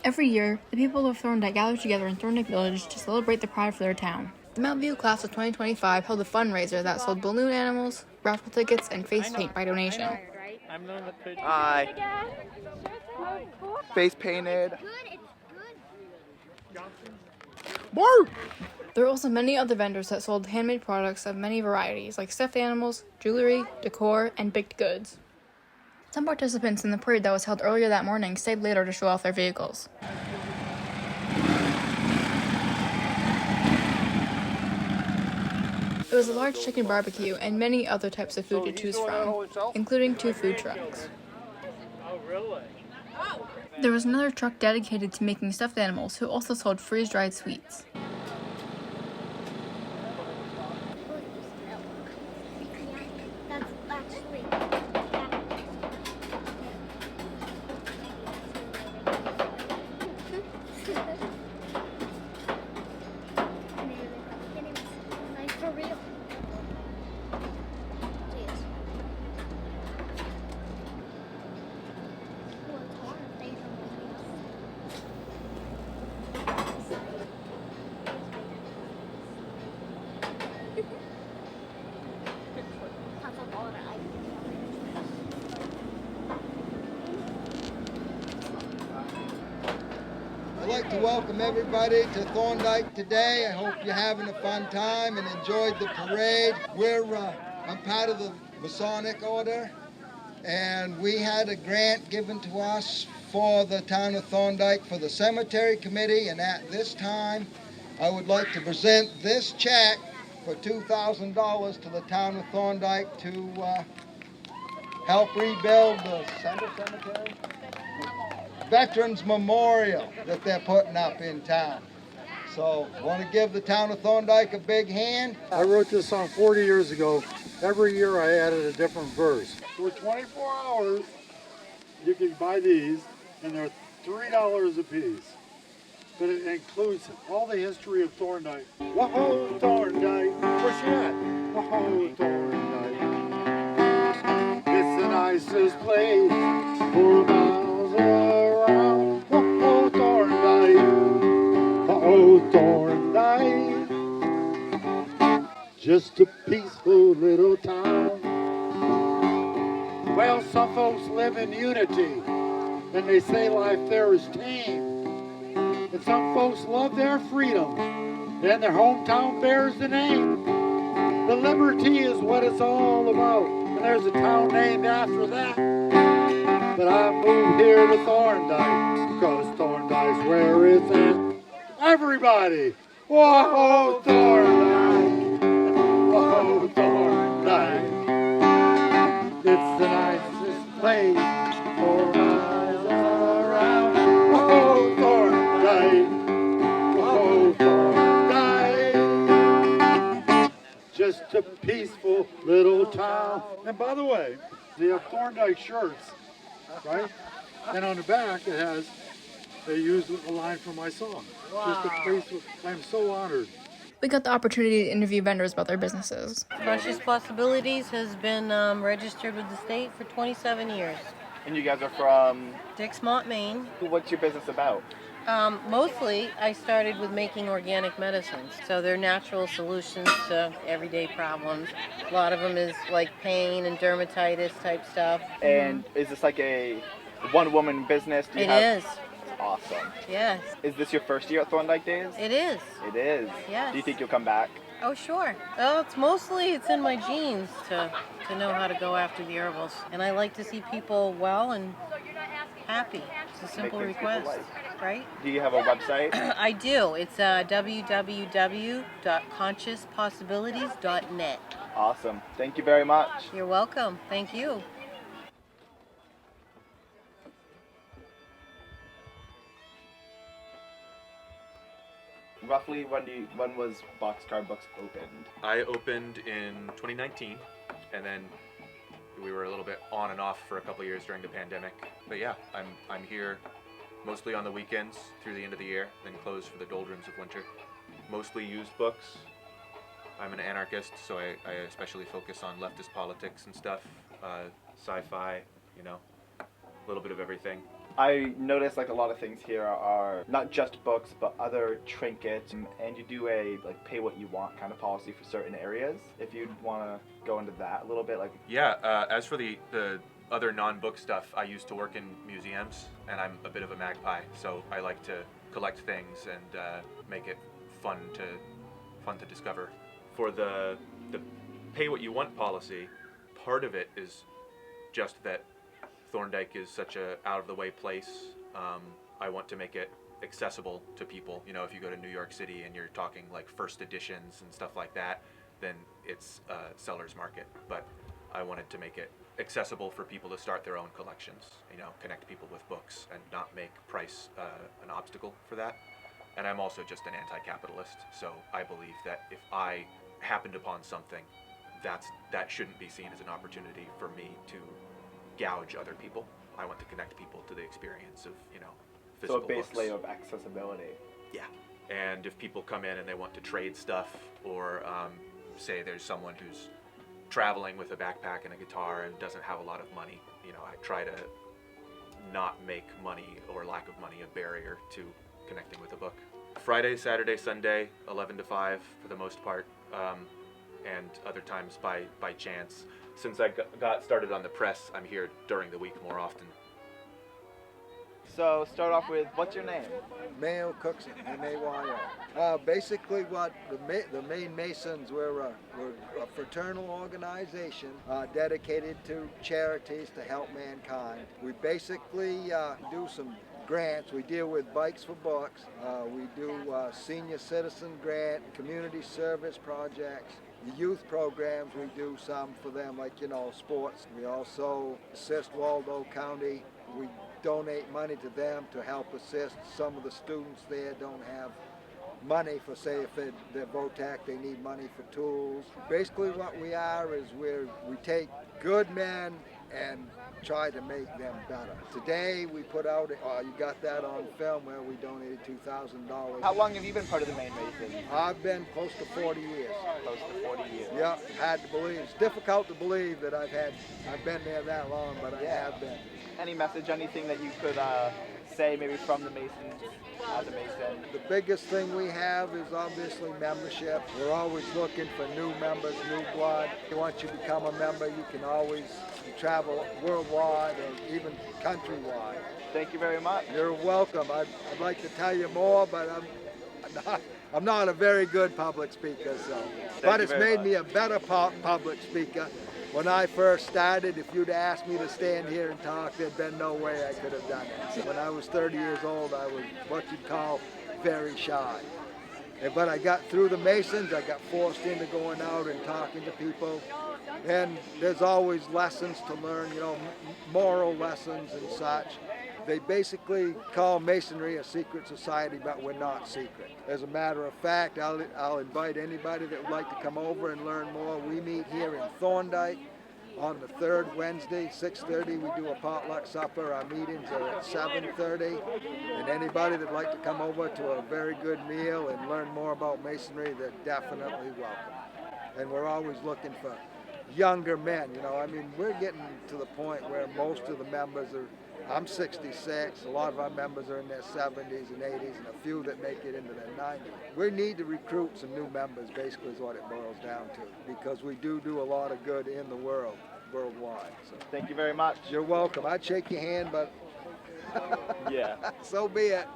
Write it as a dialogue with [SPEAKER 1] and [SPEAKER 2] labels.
[SPEAKER 1] Every year, the people of Thorndike gather together in Thorndike Village to celebrate the pride of their town. The Mountain View class of 2025 held a fundraiser that sold balloon animals, raffle tickets, and face paint by donation.
[SPEAKER 2] Hi. Face painted. Woo!
[SPEAKER 1] There were also many other vendors that sold handmade products of many varieties, like stuffed animals, jewelry, decor, and baked goods. Some participants in the parade that was held earlier that morning stayed later to show off their vehicles. There was a large chicken barbecue and many other types of food to choose from, including 2 food trucks.
[SPEAKER 3] Oh, really?
[SPEAKER 1] There was another truck dedicated to making stuffed animals who also sold freeze-dried sweets.
[SPEAKER 4] I'd like to welcome everybody to Thorndike today. I hope you're having a fun time and enjoyed the parade. I'm part of the Masonic Order, and we had a grant given to us for the town of Thorndike for the Cemetery Committee, and at this time, I would like to present this check for $2,000 to the town of Thorndike to help rebuild the cemetery. Veterans Memorial that they're putting up in town. So I want to give the town of Thorndike a big hand.
[SPEAKER 5] I wrote this song 40 years ago. Every year I added a different verse. For 24 hours, you can buy these, and they're $3 a piece. But it includes all the history of Thorndike. Whoa, Thorndike, where's she at? Whoa, Thorndike. It's the nicest place for miles around. Whoa, Thorndike. Oh, Thorndike. Just a peaceful little town. Well, some folks live in unity, and they say life there is tame. And some folks love their freedom, and their hometown bears the name. But liberty is what it's all about, and there's a town named after that. But I moved here to Thorndike, because Thorndike's where it's at. Everybody! Whoa, Thorndike! Whoa, Thorndike! It's the nicest place for miles around. Whoa, Thorndike! Whoa, Thorndike! Just a peaceful little town. And by the way, they have Thorndike shirts, right? And on the back it has, they used a line from my song. Wow. Just a peaceful, I'm so honored.
[SPEAKER 1] We got the opportunity to interview vendors about their businesses.
[SPEAKER 6] Conscious Possibilities has been registered with the state for 27 years.
[SPEAKER 2] And you guys are from?
[SPEAKER 6] Dixmont, Maine.
[SPEAKER 2] What's your business about?
[SPEAKER 6] Mostly, I started with making organic medicines. So they're natural solutions to everyday problems. A lot of them is like pain and dermatitis type stuff.
[SPEAKER 2] And is this like a one-woman business?
[SPEAKER 6] It is.
[SPEAKER 2] Awesome.
[SPEAKER 6] Yes.
[SPEAKER 2] Is this your first year at Thorndike Days?
[SPEAKER 6] It is.
[SPEAKER 2] It is?
[SPEAKER 6] Yes.
[SPEAKER 2] Do you think you'll come back?
[SPEAKER 6] Oh, sure. Well, it's in my genes to know how to go after the herbals. And I like to see people well and happy. It's a simple request, right?
[SPEAKER 2] Do you have a website?
[SPEAKER 6] I do. It's www.consciouspossibilities.net.
[SPEAKER 2] Awesome. Thank you very much.
[SPEAKER 6] You're welcome. Thank you.
[SPEAKER 2] Roughly, when was Boxcar Books opened?
[SPEAKER 7] I opened in 2019, and then we were a little bit on and off for a couple of years during the pandemic. But yeah, I'm here mostly on the weekends through the end of the year, then closed for the doldrums of winter. Mostly used books. I'm an anarchist, so I especially focus on leftist politics and stuff, sci-fi, a little bit of everything.
[SPEAKER 2] I noticed like a lot of things here are not just books, but other trinkets, and you do a like pay what you want kind of policy for certain areas. If you'd want to go into that a little bit, like
[SPEAKER 7] Yeah, as for the other non-book stuff, I used to work in museums, and I'm a bit of a magpie, so I like to collect things and make it fun to discover. For the pay what you want policy, part of it is just that Thorndike is such a out of the way place. I want to make it accessible to people. You know, if you go to New York City and you're talking like first editions and stuff like that, then it's a seller's market. But I wanted to make it accessible for people to start their own collections. You know, connect people with books and not make price an obstacle for that. And I'm also just an anti-capitalist, so I believe that if I happened upon something, that shouldn't be seen as an opportunity for me to gouge other people. I want to connect people to the experience of, you know,
[SPEAKER 2] so
[SPEAKER 7] physical
[SPEAKER 2] a base
[SPEAKER 7] books.
[SPEAKER 2] layer of accessibility.
[SPEAKER 7] Yeah. And if people come in and they want to trade stuff, or say there's someone who's traveling with a backpack and a guitar and doesn't have a lot of money, you know, I try to not make money or lack of money a barrier to connecting with a book. Friday, Saturday, Sunday, 11 to 5 for the most part, and other times by chance. Since I got started on the press, I'm here during the week more often.
[SPEAKER 2] So start off with, what's your name?
[SPEAKER 4] Mayo Cookson, M-A-Y-O. Basically, what the Maine Masons, we're a fraternal organization dedicated to charities to help mankind. We basically do some grants. We deal with Bikes for Books. We do senior citizen grant, community service projects. The youth programs, we do some for them, like, you know, sports. We also assist Waldo County. We donate money to them to help assist some of the students there don't have money for, say, if they're VOTAC, they need money for tools. Basically what we are is we take good men and try to make them better. Today we put out, you got that on film, where we donated $2,000.
[SPEAKER 2] How long have you been part of the Maine Masons?
[SPEAKER 4] I've been close to 40 years.
[SPEAKER 2] Close to 40 years.
[SPEAKER 4] Yeah, had to believe. It's difficult to believe that I've been there that long, but I have been.
[SPEAKER 2] Any message, anything that you could say maybe from the Masons as a Mason?
[SPEAKER 4] The biggest thing we have is obviously membership. We're always looking for new members, new blood. Once you become a member, you can always travel worldwide or even countrywide.
[SPEAKER 2] Thank you very much.
[SPEAKER 4] You're welcome. I'd like to tell you more, but I'm not a very good public speaker, so. But it's made me a better public speaker. When I first started, if you'd asked me to stand here and talk, there'd been no way I could have done it. When I was 30 years old, I was what you'd call very shy. But I got through the Masons, I got forced into going out and talking to people. And there's always lessons to learn, you know, moral lessons and such. They basically call Masonry a secret society, but we're not secret. As a matter of fact, I'll invite anybody that would like to come over and learn more. We meet here in Thorndike on the third Wednesday, 6:30. We do a potluck supper. Our meetings are at 7:30. And anybody that'd like to come over to a very good meal and learn more about Masonry, they're definitely welcome. And we're always looking for younger men, you know. I mean, we're getting to the point where most of the members are, I'm 66, a lot of our members are in their 70s and 80s, and a few that make it into their 90s. We need to recruit some new members, basically is what it boils down to, because we do a lot of good in the world, worldwide. So,
[SPEAKER 2] thank you very much.
[SPEAKER 4] you're welcome. I'd shake your hand, but
[SPEAKER 2] Yeah.
[SPEAKER 4] so be it.